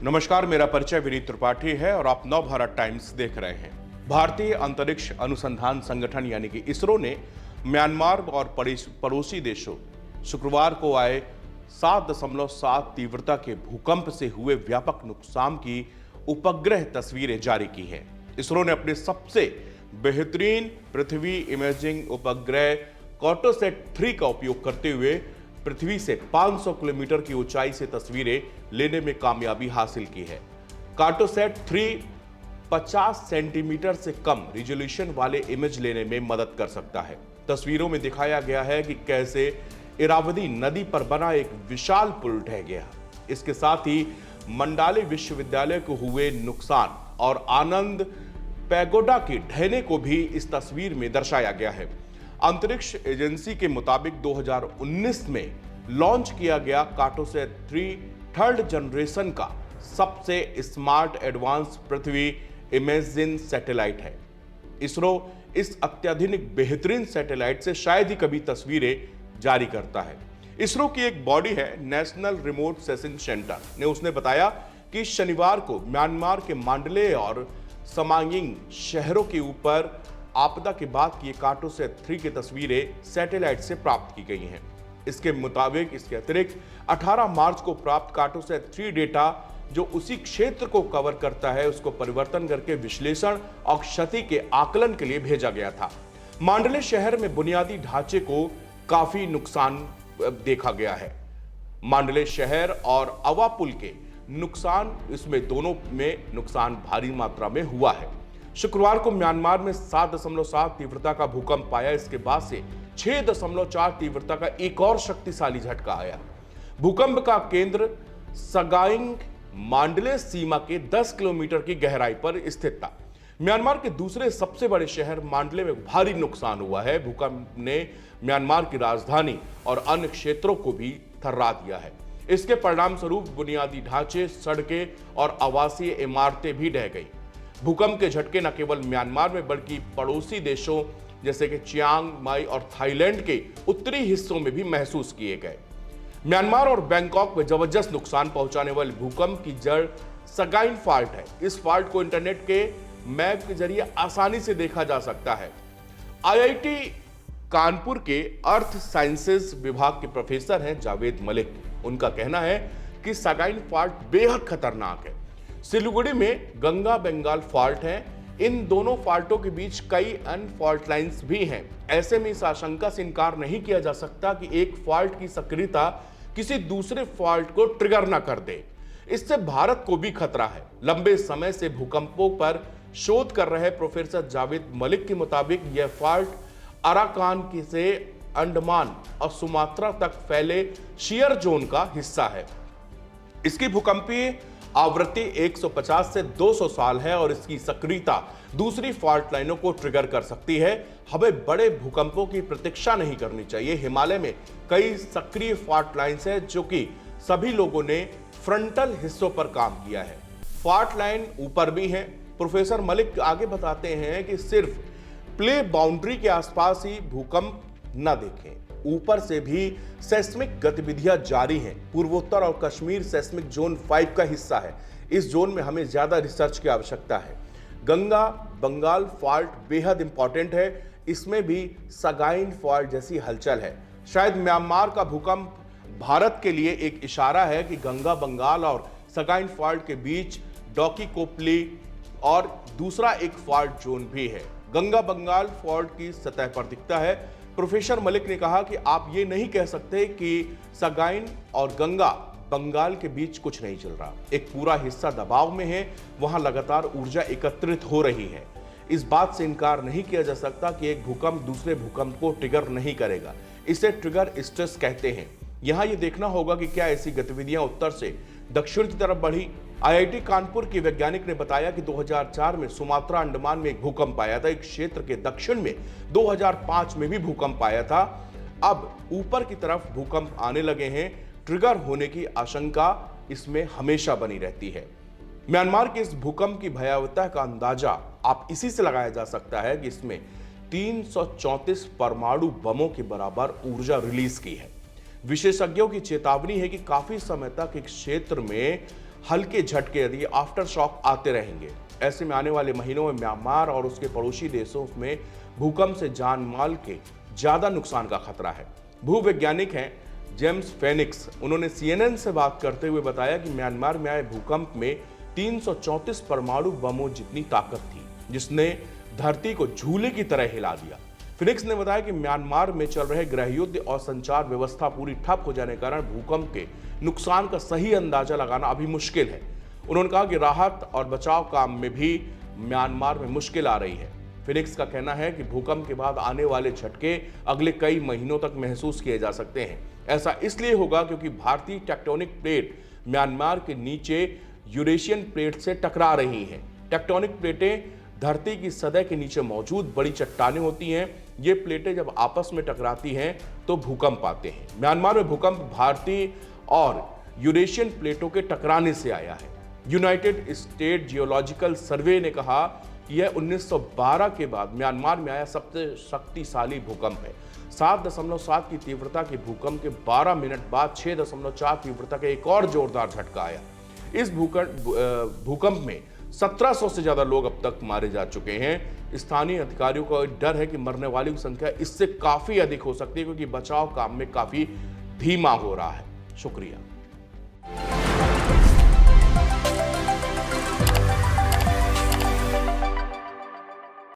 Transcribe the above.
नमस्कार, मेरा परिचय विनीत त्रिपाठी है और आप नवभारत टाइम्स देख रहे हैं। भारतीय अंतरिक्ष अनुसंधान संगठन यानी कि इसरो ने म्यांमार और पड़ोसी देशों शुक्रवार को आए 7.7 तीव्रता के भूकंप से हुए व्यापक नुकसान की उपग्रह तस्वीरें जारी की हैं। इसरो ने अपने सबसे बेहतरीन पृथ्वी इमेजिंग उपग्रह कार्टोसैट 3 का उपयोग करते हुए पृथ्वी से 500 किलोमीटर की ऊंचाई से तस्वीरें लेने में कामयाबी हासिल की है। कार्टोसैट 3 50 सेंटीमीटर से कम रिजोल्यूशन वाले इमेज लेने में मदद कर सकता है। तस्वीरों में दिखाया गया है कि कैसे इरावदी नदी पर बना एक विशाल पुल ढह गया। इसके साथ ही मंडाले विश्वविद्यालय को हुए नुकसान और आनंद पैगोडा के ढहने को भी इस तस्वीर में दर्शाया गया है। अंतरिक्ष एजेंसी के मुताबिक 2019 में लॉन्च किया गया कार्टोसैट 3 थर्ड जनरेशन का सबसे स्मार्ट एडवांस पृथ्वी इमेजिंग सैटेलाइट है। इसरो इस अत्याधुनिक बेहतरीन सैटेलाइट से शायद ही कभी तस्वीरें जारी करता है। इसरो की एक बॉडी है नेशनल रिमोट सेंसिंग सेंटर ने उसने बताया कि शनिवार को म्यांमार के मांडले और समांगिंग शहरों के ऊपर आपदा के बाद की कार्टोसैट 3 की तस्वीरें सैटेलाइट से प्राप्त की गई हैं। इसके मुताबिक इसके अतिरिक्त 18 मार्च को प्राप्त कार्टोसैट 3 डेटा जो उसी क्षेत्र को कवर करता है उसको परिवर्तन करके विश्लेषण और क्षति के आकलन के लिए भेजा गया था। मांडले शहर में बुनियादी ढांचे को काफी नुकसान देखा गया है। मांडले शहर और अवा पुल के नुकसान, इसमें दोनों में नुकसान भारी मात्रा में हुआ है। शुक्रवार को म्यांमार में 7.7 तीव्रता का भूकंप आया। इसके बाद से 6.4 तीव्रता का एक और शक्तिशाली झटका आया। भूकंप का केंद्र सगाइंग मांडले सीमा के 10 किलोमीटर की गहराई पर स्थित था। म्यांमार के दूसरे सबसे बड़े शहर मांडले में भारी नुकसान हुआ है। भूकंप ने म्यांमार की राजधानी और अन्य क्षेत्रों को भी थर्रा दिया है। इसके परिणाम स्वरूप बुनियादी ढांचे, सड़कें और आवासीय इमारतें भी ढह गई। भूकंप के झटके न केवल म्यांमार में बल्कि पड़ोसी देशों जैसे कि चियांग माई और थाईलैंड के उत्तरी हिस्सों में भी महसूस किए गए। म्यांमार और बैंकॉक में जबरदस्त नुकसान पहुंचाने वाले भूकंप की जड़ सगाइन फॉल्ट है। इस फॉल्ट को इंटरनेट के मैप के जरिए आसानी से देखा जा सकता है। आईआईटी कानपुर के अर्थ साइंसेज विभाग के प्रोफेसर हैं जावेद मलिक। उनका कहना है कि सगाइन फॉल्ट बेहद खतरनाक है। सिलीगुड़ी में गंगा बंगाल फॉल्ट है। इन दोनों फॉल्टों के बीच कई अन्य फॉल्ट लाइंस भी हैं। ऐसे में इस आशंका से इनकार नहीं किया जा सकता कि एक फॉल्ट की सक्रियता किसी दूसरे फॉल्ट को ट्रिगर न कर दे। इससे भारत को भी खतरा है। लंबे समय से भूकंपों पर शोध कर रहे प्रोफेसर जावेद मलिक के मुताबिक यह फॉल्ट अराकान से अंडमान और सुमात्रा तक फैले शियर जोन का हिस्सा है। इसकी भूकंपीय आवृत्ति 150 से 200 साल है और इसकी सक्रियता दूसरी फॉल्ट लाइनों को ट्रिगर कर सकती है। हमें बड़े भूकंपों की प्रतीक्षा नहीं करनी चाहिए। हिमालय में कई सक्रिय फॉल्ट लाइन्स हैं जो कि सभी लोगों ने फ्रंटल हिस्सों पर काम किया है। फॉल्ट लाइन ऊपर भी है। प्रोफेसर मलिक आगे बताते हैं कि सिर्फ प्ले बाउंड्री के आसपास ही भूकंप न देखें, ऊपर से भी सेस्मिक गतिविधियां जारी हैं। पूर्वोत्तर और कश्मीर सेस्मिक जोन 5 का हिस्सा है। इस जोन में हमें ज्यादा रिसर्च की आवश्यकता है। गंगा बंगाल फॉल्ट बेहद इंपॉर्टेंट है। इसमें भी सगाइन फॉल्ट जैसी हलचल है। शायद म्यांमार का भूकंप भारत के लिए एक इशारा है कि गंगा बंगाल और सगाइन फॉल्ट के बीच डॉकी कोपली और दूसरा एक फॉल्ट जोन भी है। गंगा बंगाल फॉल्ट की सतह पर दिखता है। प्रोफेसर मलिक ने कहा कि आप ये नहीं कह सकते कि सगाइन और गंगा बंगाल के बीच कुछ नहीं चल रहा। एक पूरा हिस्सा दबाव में है, वहां लगातार ऊर्जा एकत्रित हो रही है। इस बात से इनकार नहीं किया जा सकता कि एक भूकंप दूसरे भूकंप को ट्रिगर नहीं करेगा। इसे ट्रिगर स्ट्रेस कहते हैं। यहां यह देखना होगा कि क्या ऐसी गतिविधियां उत्तर से दक्षिण की तरफ बढ़ी। आईआईटी कानपुर के वैज्ञानिक ने बताया कि 2004 में सुमात्रा अंडमान में एक भूकंप आया था। एक क्षेत्र के दक्षिण में 2005 में भी भूकंप आया था। अब ऊपर की तरफ भूकंप आने लगे हैं। ट्रिगर होने की आशंका इसमें हमेशा बनी रहती है। म्यांमार के इस भूकंप की भयावहता का अंदाजा आप इसी से लगाया जा सकता है कि इसमें 334 परमाणु बमों के बराबर ऊर्जा रिलीज की है। विशेषज्ञों की चेतावनी है कि काफी समय तक इस क्षेत्र में हल्के झटके यदि आफ्टर शॉक आते रहेंगे। ऐसे में आने वाले महीनों में म्यांमार और उसके पड़ोसी देशों में भूकंप से जान माल के ज्यादा नुकसान का खतरा है। भूवैज्ञानिक हैं जेम्स फेनिक्स, उन्होंने CNN से बात करते हुए बताया कि म्यांमार में आए भूकंप में 334 परमाणु बमों जितनी ताकत थी, जिसने धरती को झूले की तरह हिला दिया। फिनिक्स ने बताया कि म्यांमार में चल रहे गृहयुद्ध और संचार व्यवस्था पूरी ठप हो जाने के कारण भूकंप के नुकसान का सही अंदाजा लगाना अभी मुश्किल है। उन्होंने कहा कि राहत और बचाव काम में भी म्यांमार में मुश्किल आ रही है। फिनिक्स का कहना है कि भूकंप के बाद आने वाले झटके अगले कई महीनों तक महसूस किए जा सकते हैं। ऐसा इसलिए होगा क्योंकि भारतीय टेक्टोनिक प्लेट म्यांमार के नीचे यूरेशियन प्लेट से टकरा रही हैं। टेक्टोनिक प्लेटें धरती की सतह के नीचे मौजूद बड़ी चट्टानें होती हैं। ये प्लेटें जब आपस में टकराती हैं तो भूकंप आते हैं। म्यांमार में भूकंप भारतीय और यूरेशियन प्लेटों के टकराने से आया है। यूनाइटेड स्टेट जियोलॉजिकल सर्वे ने कहा कि यह 1912 के बाद म्यांमार में आया सबसे शक्तिशाली भूकंप है। 7.7 की तीव्रता के भूकंप के 12 मिनट बाद 6.4 तीव्रता का एक और जोरदार झटका आया। इस भूकंप में 1700 से ज्यादा लोग अब तक मारे जा चुके हैं। स्थानीय अधिकारियों को डर है कि मरने वालों की संख्या इससे काफी अधिक हो सकती है, क्योंकि बचाव काम में काफी धीमा हो रहा है। शुक्रिया।